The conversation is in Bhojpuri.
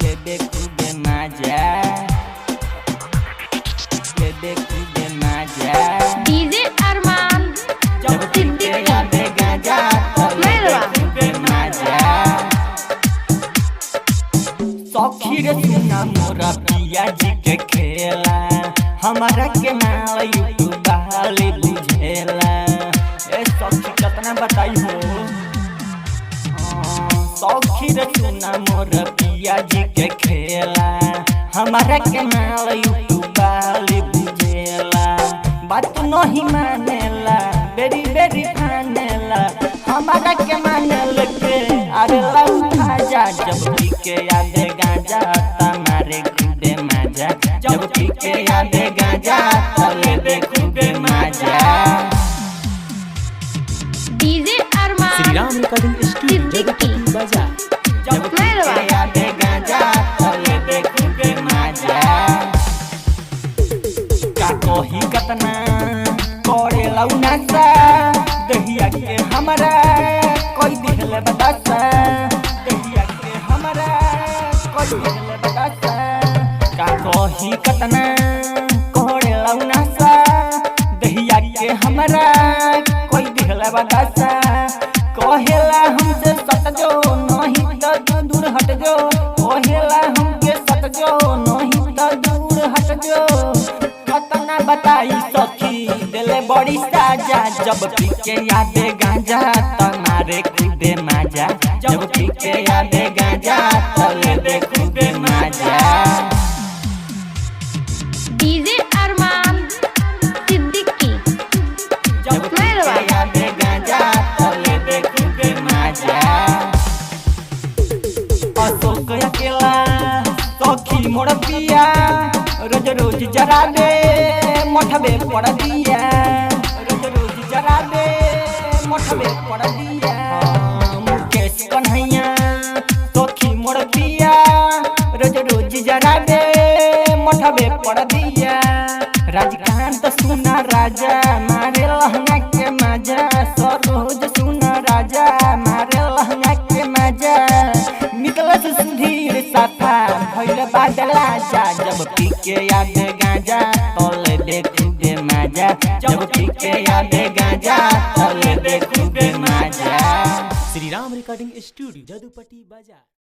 Bebê खूबे मजा, bebê खूबे मजा। डीजे अरमान जब पीके आवे गांजा तो लेबे खूबे मजा। सखी रे सुना मोरा पिया जी के खेला, हमारा के नाल यूट्यूब वाले बुझेला। ए सखी कितना बताई हो। सखी रे सुना मोरा पिया जी के खेला, हमारा के नाल यूट्यूब वाले बुझेला। बात नहीं मानेला, बेरी बेरी ठानेला, हमारा के मानेल के अरे उठा जा। जब पीके आवे गांजा तमारे खूबे मजा, जब पीके आवे गांजा तो लेबे खूबे मजा। डीजे अरमान श्री राम रिकॉर्डिंग स्टूडियो जगतपुर बाजार। जब पीके आवे गांजा तो लेबे खूबे मजा। का कही कतना करे लौना सा, दहिया के हमरा कोई दिखले बतासा, दहिया के हमरा कोई दिखले बतासा। का कही कतना करे लौना सा, दहिया के हमरा कोई दिखले बतासा। कहेला हमसे सट जो नहीं तो दूर हट जो, कहेला हमके सट जो नहीं तो दूर हट जो। कतना बताई सखी दिले बड़ी साजा, जब पीके आवे गांजा तमारे खूबे मजा, जब पीके आवे गांजा तो लेबे खूबे मजा। डीजे अरमान सिद्दीकी जब पीके आवे गांजा तो लेबे खूबे मजा। अशोक अकेला सखी मोर पिया, रोज रोज जरा दे मोठबे पड़ दिया, रोज रोज जरा दे मोठबे पड़ दिया। मुकेश कन्हैया सखी मोर पिया, रोज रोज जरा दे मोठबे पड़ दिया। राजकांत सुना राजा मारे लहंगा के मजा, सरोज सुना राजा मारे लहंगा के मजा। निकलत सुधीर साथा भइल बादला जा, जब पीके आवे गांजा तो लेबे खूबे मजा, जब पीके आवे गांजा तो लेबे खूबे मजा। श्री राम रिकॉर्डिंग स्टूडियो जदुपट्टी बाजार।